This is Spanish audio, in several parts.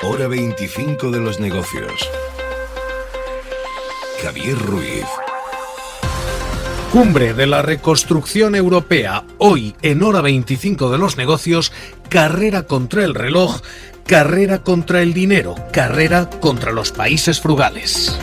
Hora 25 de los negocios. Javier Ruiz. Cumbre de la reconstrucción europea. Hoy, en Hora 25 de los negocios, carrera contra el reloj, carrera contra el dinero, carrera contra los países frugales.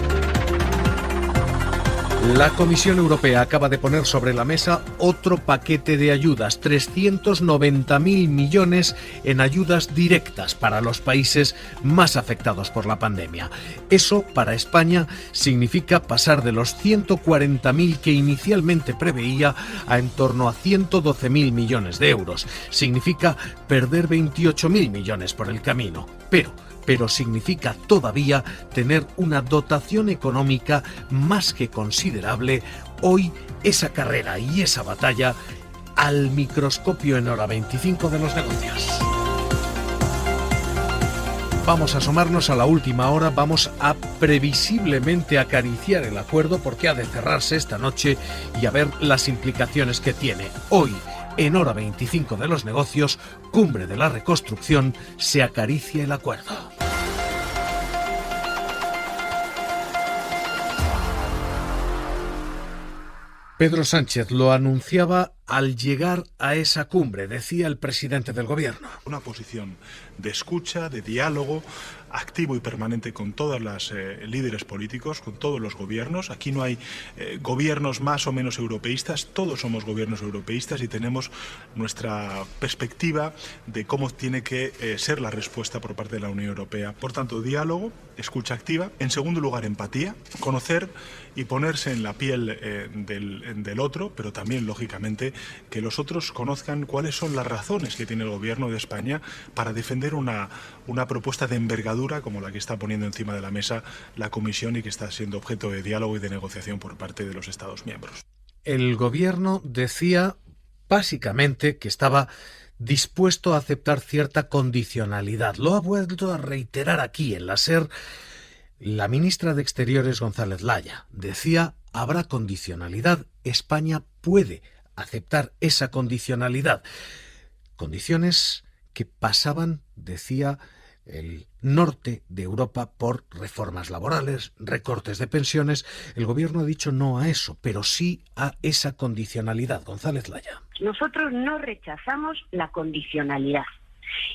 La Comisión Europea acaba de poner sobre la mesa otro paquete de ayudas, 390.000 millones en ayudas directas para los países más afectados por la pandemia. Eso, para España, significa pasar de los 140.000 que inicialmente preveía a en torno a 112.000 millones de euros. Significa perder 28.000 millones por el camino. Pero significa todavía tener una dotación económica más que considerable. Hoy esa carrera y esa batalla al microscopio en Hora 25 de los negocios. Vamos a asomarnos a la última hora, vamos a previsiblemente acariciar el acuerdo porque ha de cerrarse esta noche y a ver las implicaciones que tiene. Hoy, en Hora 25 de los negocios, Cumbre de la Reconstrucción, se acaricia el acuerdo. Pedro Sánchez lo anunciaba al llegar a esa cumbre, decía el presidente del gobierno. Una posición de escucha, de diálogo activo y permanente con todas las líderes políticos, con todos los gobiernos. Aquí no hay gobiernos más o menos europeístas, todos somos gobiernos europeístas y tenemos nuestra perspectiva de cómo tiene que ser la respuesta por parte de la Unión Europea. Por tanto, diálogo, escucha activa. En segundo lugar, empatía, conocer y ponerse en la piel del otro, pero también, lógicamente, que los otros conozcan cuáles son las razones que tiene el Gobierno de España para defender una propuesta de envergadura como la que está poniendo encima de la mesa la Comisión y que está siendo objeto de diálogo y de negociación por parte de los Estados miembros. El Gobierno decía básicamente que estaba dispuesto a aceptar cierta condicionalidad. Lo ha vuelto a reiterar aquí en la SER la ministra de Exteriores, González Laya. Decía, habrá condicionalidad, España puede aceptar esa condicionalidad. Condiciones que pasaban, decía, el norte de Europa por reformas laborales, recortes de pensiones. El gobierno ha dicho no a eso, pero sí a esa condicionalidad. González Laya. Nosotros no rechazamos la condicionalidad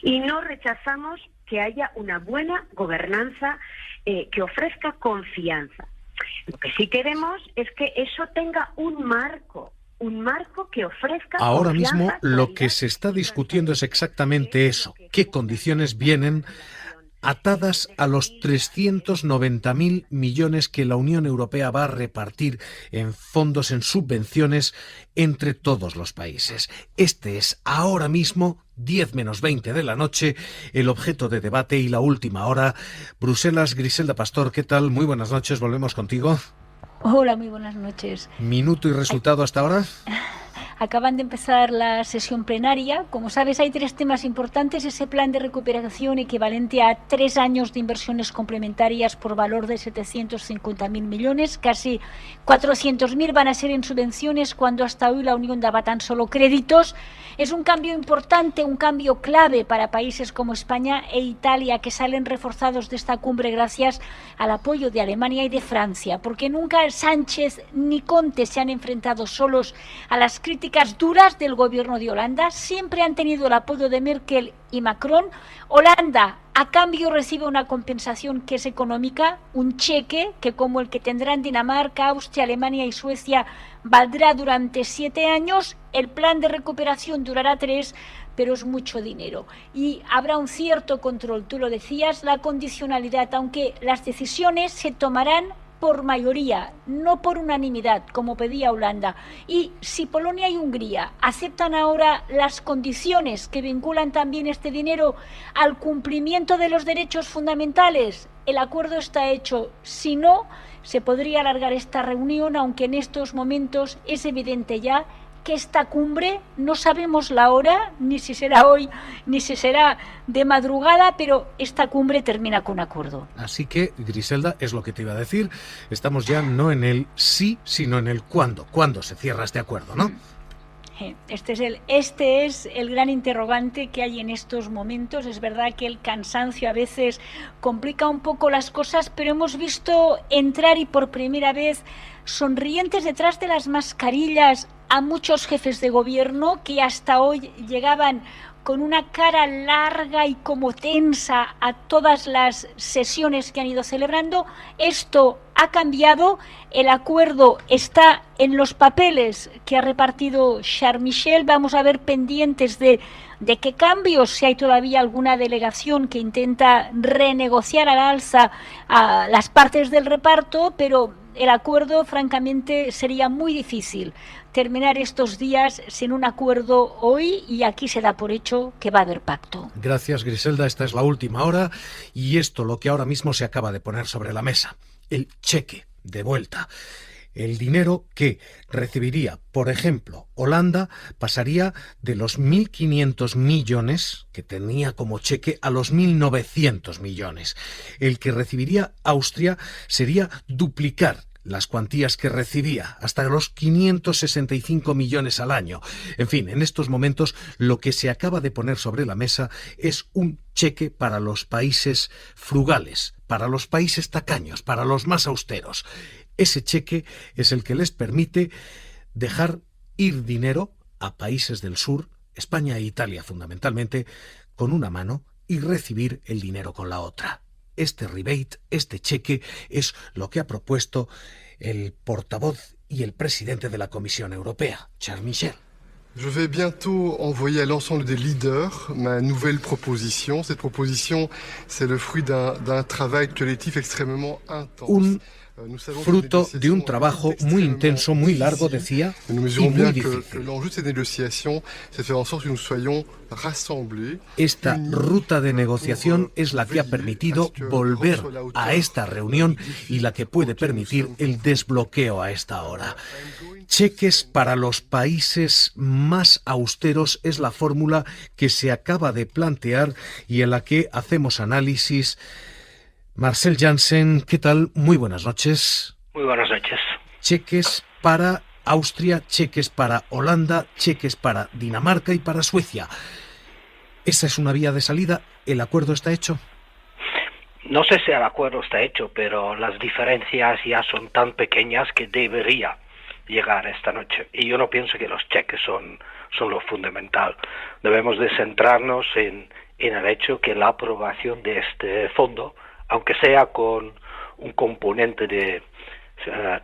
y no rechazamos que haya una buena gobernanza que ofrezca confianza. Lo que sí queremos es que eso tenga un marco que ofrezca. Ahora mismo lo que se está discutiendo es exactamente eso, qué condiciones vienen atadas a los 390.000 millones que la Unión Europea va a repartir en fondos, en subvenciones, entre todos los países. Este es ahora mismo, 10 menos 20 de la noche, el objeto de debate y la última hora. Bruselas, Griselda Pastor, ¿qué tal? Muy buenas noches, volvemos contigo. Hola, muy buenas noches. ¿Minuto y resultado hasta ahora? Acaban de empezar la sesión plenaria. Como sabes, hay 3 temas importantes. Ese plan de recuperación equivalente a 3 años de inversiones complementarias por valor de 750.000 millones. Casi 400.000 van a ser en subvenciones cuando hasta hoy la Unión daba tan solo créditos. Es un cambio importante, un cambio clave para países como España e Italia, que salen reforzados de esta cumbre gracias al apoyo de Alemania y de Francia, porque nunca Sánchez ni Conte se han enfrentado solos a las críticas duras del gobierno de Holanda. Siempre han tenido el apoyo de Merkel y Macron. Holanda, a cambio, recibe una compensación que es económica, un cheque que, como el que tendrán Dinamarca, Austria, Alemania y Suecia, valdrá durante 7 años. El plan de recuperación durará 3, pero es mucho dinero. Y habrá un cierto control, tú lo decías, la condicionalidad, aunque las decisiones se tomarán por mayoría, no por unanimidad, como pedía Holanda. Y si Polonia y Hungría aceptan ahora las condiciones que vinculan también este dinero al cumplimiento de los derechos fundamentales, el acuerdo está hecho. Si no, se podría alargar esta reunión, aunque en estos momentos es evidente ya que esta cumbre, no sabemos la hora, ni si será hoy, ni si será de madrugada, pero esta cumbre termina con acuerdo. Así que, Griselda, es lo que te iba a decir, estamos ya no en el sí, sino en el cuándo. ¿Cuándo se cierra este acuerdo, no? Este es el gran interrogante que hay en estos momentos. Es verdad que el cansancio a veces complica un poco las cosas, pero hemos visto entrar y por primera vez sonrientes detrás de las mascarillas a muchos jefes de gobierno que hasta hoy llegaban con una cara larga y como tensa a todas las sesiones que han ido celebrando. Esto ha cambiado, el acuerdo está en los papeles que ha repartido Charles Michel. Vamos a ver pendientes de qué cambios, si hay todavía alguna delegación que intenta renegociar al alza a las partes del reparto, pero el acuerdo, francamente, sería muy difícil terminar estos días sin un acuerdo hoy, y aquí se da por hecho que va a haber pacto. Gracias, Griselda. Esta es la última hora y esto lo que ahora mismo se acaba de poner sobre la mesa: el cheque de vuelta. El dinero que recibiría, por ejemplo, Holanda pasaría de los 1.500 millones que tenía como cheque a los 1.900 millones. El que recibiría Austria sería duplicar las cuantías que recibía, hasta los 565 millones al año. En fin, en estos momentos lo que se acaba de poner sobre la mesa es un cheque para los países frugales, para los países tacaños, para los más austeros. Ese cheque es el que les permite dejar ir dinero a países del sur, España e Italia fundamentalmente, con una mano y recibir el dinero con la otra. Este rebate, este cheque, es lo que ha propuesto el portavoz y el presidente de la Comisión Europea, Charles Michel. Je vais bientôt envoyer à l'ensemble des leaders ma nouvelle proposition. Cette proposition, c'est le fruit d'un travail collectif extrêmement intense. Fruto de un trabajo muy intenso, muy largo, decía, y muy difícil. Esta ruta de negociación es la que ha permitido volver a esta reunión y la que puede permitir el desbloqueo a esta hora. Cheques para los países más austeros es la fórmula que se acaba de plantear y en la que hacemos análisis. Marcel Janssen, ¿qué tal? Muy buenas noches. Muy buenas noches. Cheques para Austria, cheques para Holanda, cheques para Dinamarca y para Suecia. ¿Esa es una vía de salida? ¿El acuerdo está hecho? No sé si el acuerdo está hecho, pero las diferencias ya son tan pequeñas que debería llegar esta noche. Y yo no pienso que los cheques son lo fundamental. Debemos de centrarnos en el hecho que la aprobación de este fondo, aunque sea con un componente de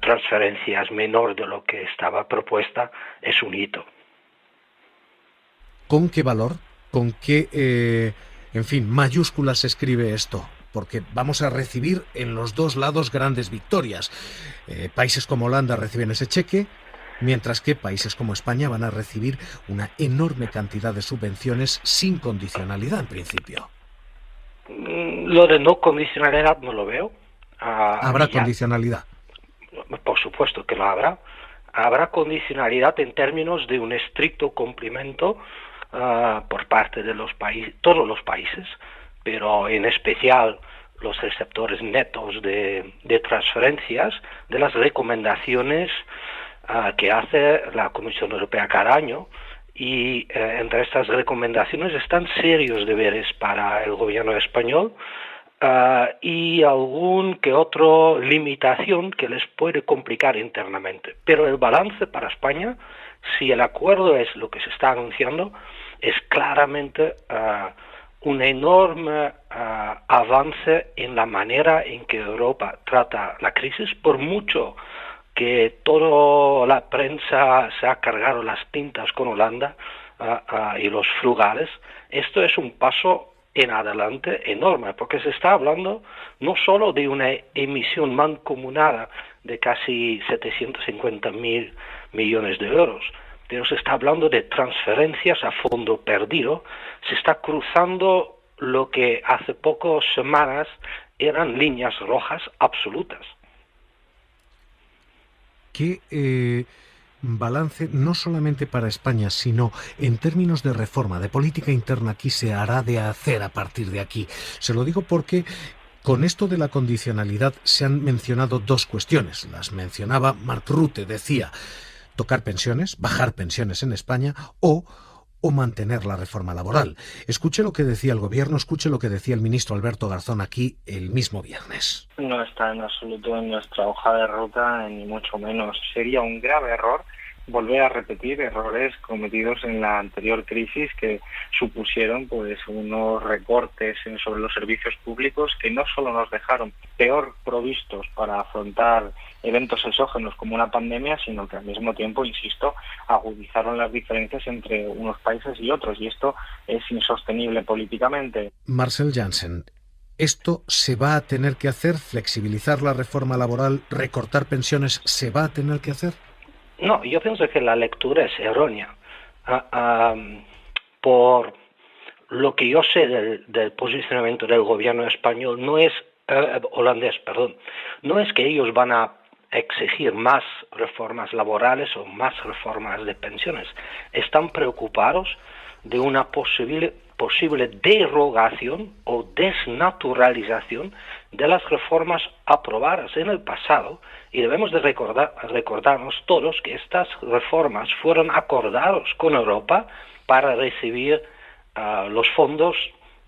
transferencias menor de lo que estaba propuesta, es un hito. ¿Con qué valor? ¿Con qué, mayúsculas se escribe esto? Porque vamos a recibir en los dos lados grandes victorias. Países como Holanda reciben ese cheque, mientras que países como España van a recibir una enorme cantidad de subvenciones sin condicionalidad en principio. Lo de no condicionalidad no lo veo. ¿Habrá condicionalidad? Por supuesto que lo habrá. Habrá condicionalidad en términos de un estricto cumplimiento por parte de todos los países, pero en especial los receptores netos de transferencias, de las recomendaciones que hace la Comisión Europea cada año. Y entre estas recomendaciones están serios deberes para el gobierno español y algún que otro limitación que les puede complicar internamente. Pero el balance para España, si el acuerdo es lo que se está anunciando, es claramente un enorme avance en la manera en que Europa trata la crisis, por mucho que toda la prensa se ha cargado las tintas con Holanda y los frugales. Esto es un paso en adelante enorme, porque se está hablando no solo de una emisión mancomunada de casi 750.000 millones de euros, pero se está hablando de transferencias a fondo perdido. Se está cruzando lo que hace pocas semanas eran líneas rojas absolutas. ¿Qué balance, no solamente para España, sino en términos de reforma, de política interna, aquí se hará de hacer a partir de aquí? Se lo digo porque con esto de la condicionalidad se han mencionado dos cuestiones. Las mencionaba Mark Rutte, decía: tocar pensiones, bajar pensiones en España o mantener la reforma laboral. Escuche lo que decía el gobierno, escuche lo que decía el ministro Alberto Garzón aquí el mismo viernes. No está en absoluto en nuestra hoja de ruta, ni mucho menos. Sería un grave error volver a repetir errores cometidos en la anterior crisis que supusieron pues unos recortes sobre los servicios públicos que no solo nos dejaron peor provistos para afrontar eventos exógenos como una pandemia, sino que al mismo tiempo, insisto, agudizaron las diferencias entre unos países y otros, y esto es insostenible políticamente. Marcel Janssen, ¿esto se va a tener que hacer? ¿Flexibilizar la reforma laboral, recortar pensiones, se va a tener que hacer? No, yo pienso que la lectura es errónea. Por lo que yo sé del posicionamiento del gobierno español, holandés, no es que ellos van a exigir más reformas laborales o más reformas de pensiones. Están preocupados de una posible derogación o desnaturalización de las reformas aprobadas en el pasado, y debemos de recordarnos todos que estas reformas fueron acordados con Europa para recibir los fondos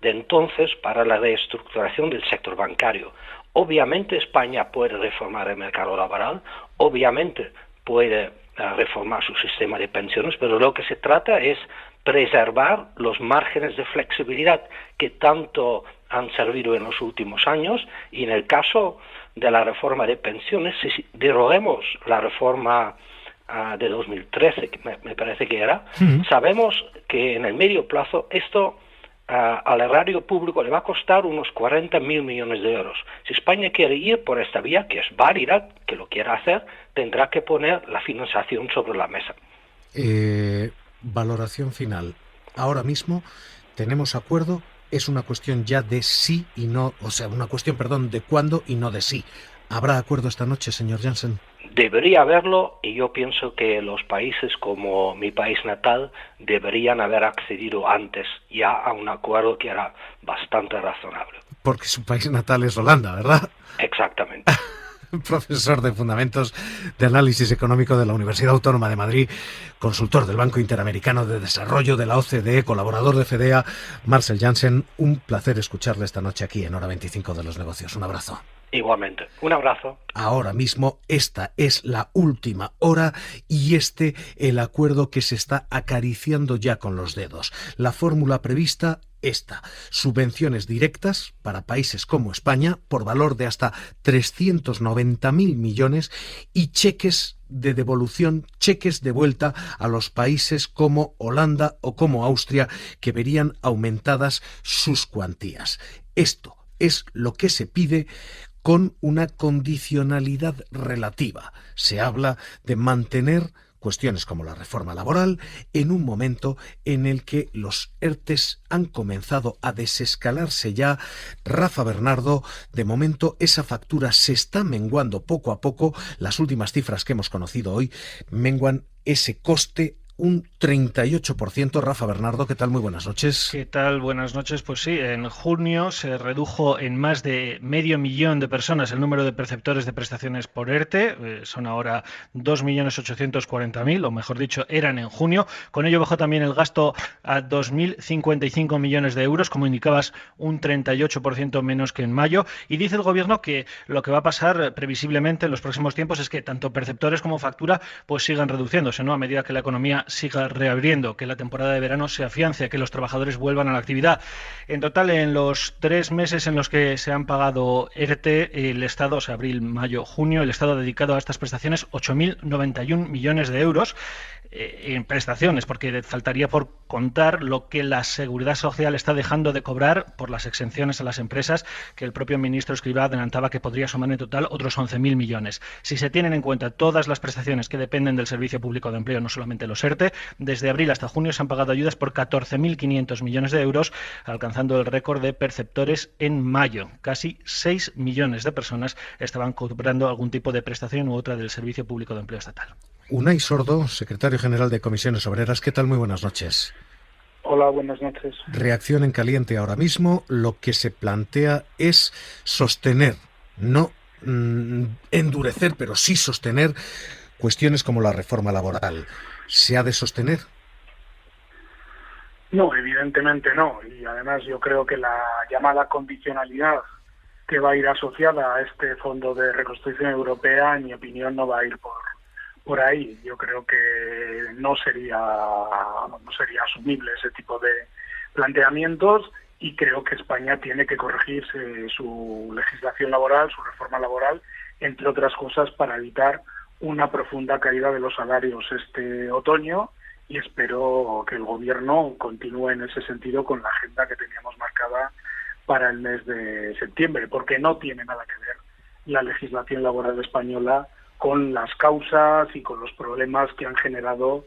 de entonces para la reestructuración del sector bancario. Obviamente España puede reformar el mercado laboral, obviamente puede reformar su sistema de pensiones, pero lo que se trata es preservar los márgenes de flexibilidad que tanto han servido en los últimos años, y en el caso de la reforma de pensiones, si deroguemos la reforma de 2013, que me parece que era, sabemos que en el medio plazo esto al erario público le va a costar unos 40.000 millones de euros. Si España quiere ir por esta vía, que es válida, que lo quiera hacer, tendrá que poner la financiación sobre la mesa. Valoración final. Ahora mismo tenemos acuerdo, es una cuestión ya de sí y no, una cuestión, de cuándo y no de sí. ¿Habrá acuerdo esta noche, señor Janssen? Debería haberlo, y yo pienso que los países como mi país natal deberían haber accedido antes ya a un acuerdo que era bastante razonable. Porque su país natal es Holanda, ¿verdad? Exactamente. Profesor de Fundamentos de Análisis Económico de la Universidad Autónoma de Madrid, consultor del Banco Interamericano de Desarrollo, de la OCDE, colaborador de FEDEA, Marcel Janssen, un placer escucharle esta noche aquí en Hora 25 de los Negocios. Un abrazo. Igualmente, un abrazo. Ahora mismo esta es la última hora y el acuerdo que se está acariciando ya con los dedos. La fórmula prevista, esta: subvenciones directas para países como España por valor de hasta 390.000 millones y cheques de devolución, cheques de vuelta a los países como Holanda o como Austria, que verían aumentadas sus cuantías. Esto es lo que se pide con una condicionalidad relativa. Se habla de mantener cuestiones como la reforma laboral en un momento en el que los ERTEs han comenzado a desescalarse ya. Rafa Bernardo, de momento esa factura se está menguando poco a poco. Las últimas cifras que hemos conocido hoy menguan ese coste un 38%. Rafa Bernardo, ¿qué tal? Muy buenas noches. ¿Qué tal? Buenas noches. Pues sí, en junio se redujo en más de 500.000 de personas el número de perceptores de prestaciones por ERTE. Son ahora 2.840.000, o mejor dicho, eran en junio. Con ello bajó también el gasto a 2.055 millones de euros, como indicabas, un 38% menos que en mayo. Y dice el Gobierno que lo que va a pasar previsiblemente en los próximos tiempos es que tanto perceptores como factura pues sigan reduciéndose, ¿no?, a medida que la economía siga reabriendo, que la temporada de verano se afiance, que los trabajadores vuelvan a la actividad. En total, en los 3 meses en los que se han pagado ERTE, el Estado, abril, mayo, junio, el Estado ha dedicado a estas prestaciones 8.091 millones de euros en prestaciones, porque faltaría por contar lo que la Seguridad Social está dejando de cobrar por las exenciones a las empresas, que el propio ministro Escrivá adelantaba que podría sumar en total otros 11.000 millones. Si se tienen en cuenta todas las prestaciones que dependen del Servicio Público de Empleo, no solamente los ERTE, desde abril hasta junio se han pagado ayudas por 14.500 millones de euros, alcanzando el récord de perceptores en mayo. Casi 6 millones de personas estaban cobrando algún tipo de prestación u otra del Servicio Público de Empleo estatal. Unai Sordo, secretario general de Comisiones Obreras, ¿qué tal? Muy buenas noches. Hola, buenas noches. Reacción en caliente ahora mismo. Lo que se plantea es sostener, no endurecer, pero sí sostener Cuestiones como la reforma laboral, ¿se ha de sostener? No, evidentemente no. Y además yo creo que la llamada condicionalidad que va a ir asociada a este Fondo de Reconstrucción Europea, en mi opinión, no va a ir por ahí. Yo creo que no sería asumible ese tipo de planteamientos, y creo que España tiene que corregirse su legislación laboral, su reforma laboral, entre otras cosas, para evitar una profunda caída de los salarios este otoño, y espero que el Gobierno continúe en ese sentido con la agenda que teníamos marcada para el mes de septiembre, porque no tiene nada que ver la legislación laboral española con las causas y con los problemas que han generado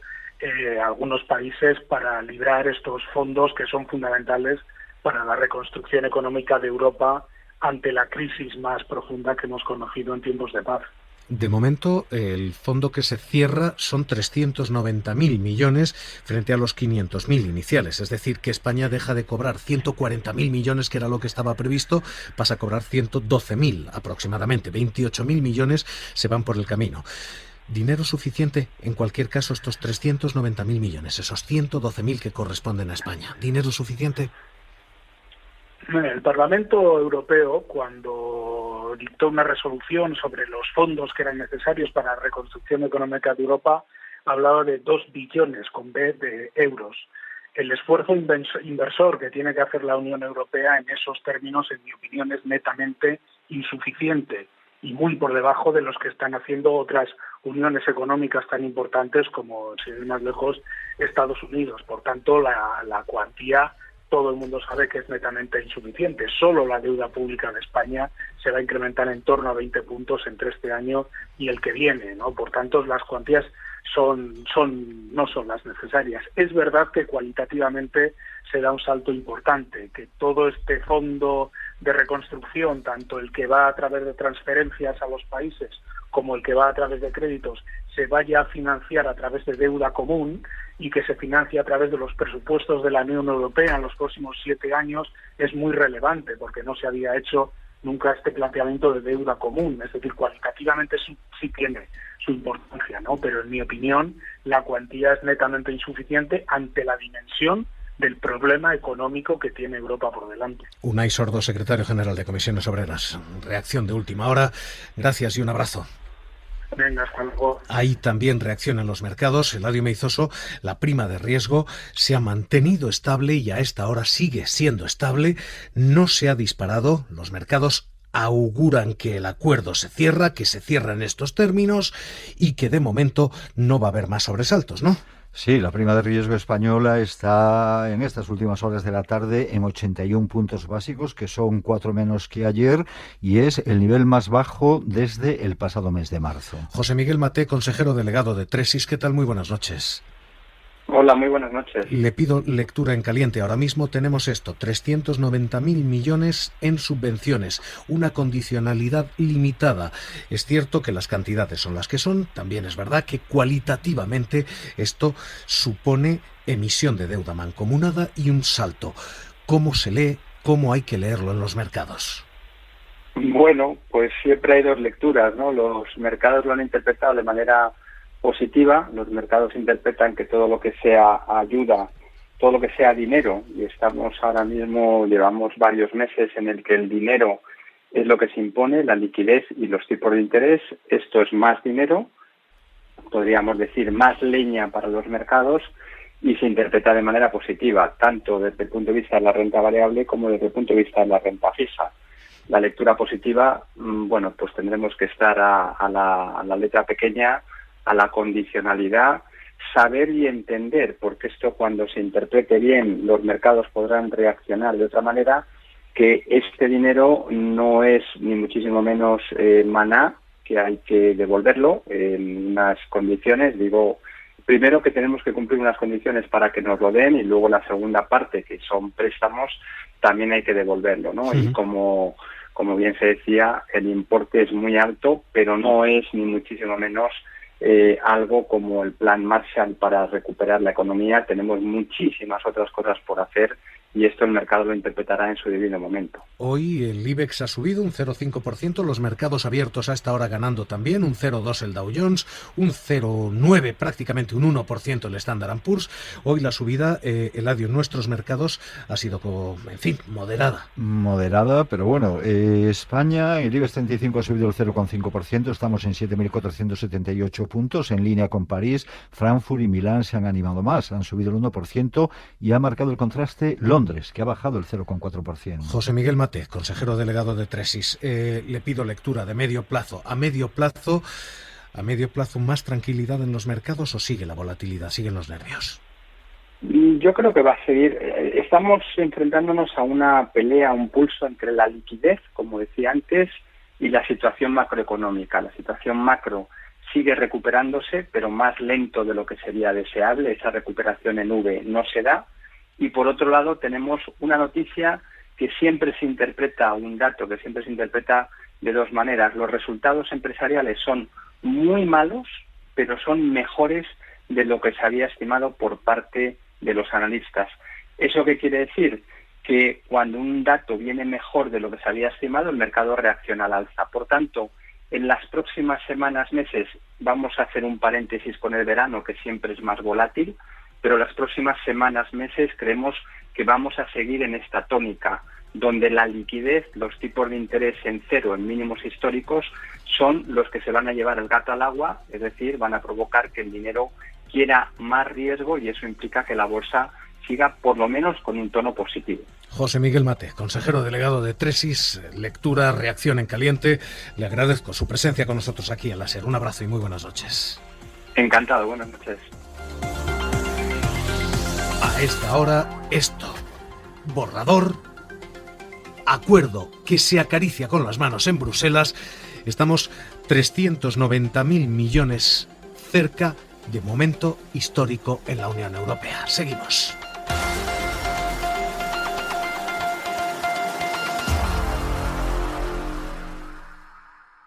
algunos países para librar estos fondos que son fundamentales para la reconstrucción económica de Europa ante la crisis más profunda que hemos conocido en tiempos de paz. De momento, el fondo que se cierra son 390.000 millones frente a los 500.000 iniciales. Es decir, que España deja de cobrar 140.000 millones, que era lo que estaba previsto, pasa a cobrar 112.000 aproximadamente. 28.000 millones se van por el camino. ¿Dinero suficiente? En cualquier caso, estos 390.000 millones, esos 112.000 que corresponden a España. ¿Dinero suficiente? El Parlamento Europeo, cuando dictó una resolución sobre los fondos que eran necesarios para la reconstrucción económica de Europa, hablaba de 2 billones con B de euros. El esfuerzo inversor que tiene que hacer la Unión Europea en esos términos, en mi opinión, es netamente insuficiente y muy por debajo de los que están haciendo otras uniones económicas tan importantes como, sin ir más lejos, Estados Unidos. Por tanto, la cuantía, todo el mundo sabe que es netamente insuficiente. Solo la deuda pública de España se va a incrementar en torno a 20 puntos entre este año y el que viene, ¿no? Por tanto, las cuantías no son las necesarias. Es verdad que cualitativamente se da un salto importante, que todo este fondo de reconstrucción, tanto el que va a través de transferencias a los países como el que va a través de créditos, se vaya a financiar a través de deuda común y que se financie a través de los presupuestos de la Unión Europea en los próximos 7 años, es muy relevante, porque no se había hecho nunca este planteamiento de deuda común. Es decir, cualitativamente sí tiene su importancia, ¿no? Pero en mi opinión la cuantía es netamente insuficiente ante la dimensión del problema económico que tiene Europa por delante. Unai Sordo, secretario general de Comisiones Obreras. Reacción de última hora. Gracias y un abrazo. Venga, hasta luego. Hay también reacción en los mercados. Eladio Meizoso, la prima de riesgo se ha mantenido estable y a esta hora sigue siendo estable. No se ha disparado. Los mercados auguran que el acuerdo se cierra, que se cierra en estos términos y que de momento no va a haber más sobresaltos, ¿no? Sí, la prima de riesgo española está en estas últimas horas de la tarde en 81 puntos básicos, que son 4 menos que ayer, y es el nivel más bajo desde el pasado mes de marzo. José Miguel Maté, consejero delegado de Tresis, ¿qué tal? Muy buenas noches. Hola, muy buenas noches. Le pido lectura en caliente. Ahora mismo tenemos esto, 390.000 millones en subvenciones, una condicionalidad limitada. Es cierto que las cantidades son las que son, también es verdad que cualitativamente esto supone emisión de deuda mancomunada y un salto. ¿Cómo se lee? ¿Cómo hay que leerlo en los mercados? Bueno, pues siempre hay 2 lecturas, ¿no? Los mercados lo han interpretado de manera positiva. Los mercados interpretan que todo lo que sea ayuda, todo lo que sea dinero, y estamos ahora mismo, llevamos varios meses en el que el dinero es lo que se impone, la liquidez y los tipos de interés. Esto es más dinero, podríamos decir más leña para los mercados, y se interpreta de manera positiva, tanto desde el punto de vista de la renta variable como desde el punto de vista de la renta fija. La lectura positiva, bueno, pues tendremos que estar a la letra pequeña, a la condicionalidad, saber y entender, porque esto, cuando se interprete bien, los mercados podrán reaccionar de otra manera, que este dinero no es ni muchísimo menos maná, que hay que devolverlo en unas condiciones. Digo, primero que tenemos que cumplir unas condiciones para que nos lo den, y luego la segunda parte, que son préstamos, también hay que devolverlo, ¿no? Uh-huh. Y como bien se decía, el importe es muy alto, pero no es ni muchísimo menos algo como el plan Marshall para recuperar la economía. Tenemos muchísimas otras cosas por hacer y esto el mercado lo interpretará en su debido momento. Hoy el IBEX ha subido un 0,5%, los mercados abiertos a esta hora ganando también, un 0,2% el Dow Jones, un 0,9%, prácticamente un 1% el Standard & Poor's. Hoy la subida, Eladio, en nuestros mercados ha sido, en fin, moderada. Moderada, pero bueno, España, el IBEX 35 ha subido el 0,5%, estamos en 7.478 puntos, en línea con París. Frankfurt y Milán se han animado más, han subido el 1% y ha marcado el contraste Londres, que ha bajado el 0,4%. José Miguel Mate, consejero delegado de Tresis, le pido lectura de medio plazo. ¿A medio plazo más tranquilidad en los mercados o sigue la volatilidad, siguen los nervios? Yo creo que va a seguir. Estamos enfrentándonos a una pelea, un pulso entre la liquidez, como decía antes, y la situación macroeconómica. La situación macro sigue recuperándose, pero más lento de lo que sería deseable. Esa recuperación en V no se da. Y por otro lado tenemos una noticia que siempre se interpreta, un dato que siempre se interpreta de dos maneras. Los resultados empresariales son muy malos, pero son mejores de lo que se había estimado por parte de los analistas. ¿Eso qué quiere decir? Que cuando un dato viene mejor de lo que se había estimado, el mercado reacciona al alza. Por tanto, en las próximas semanas, meses, vamos a hacer un paréntesis con el verano, que siempre es más volátil, pero las próximas semanas, meses, creemos que vamos a seguir en esta tónica, donde la liquidez, los tipos de interés en cero, en mínimos históricos, son los que se van a llevar el gato al agua, es decir, van a provocar que el dinero quiera más riesgo y eso implica que la bolsa siga por lo menos con un tono positivo. José Miguel Mate, consejero delegado de Tresis, lectura, reacción en caliente. Le agradezco su presencia con nosotros aquí en la SER. Un abrazo y muy buenas noches. Encantado, buenas noches. A esta hora, esto. Borrador. Acuerdo que se acaricia con las manos en Bruselas. Estamos 390.000 millones cerca de momento histórico en la Unión Europea. Seguimos.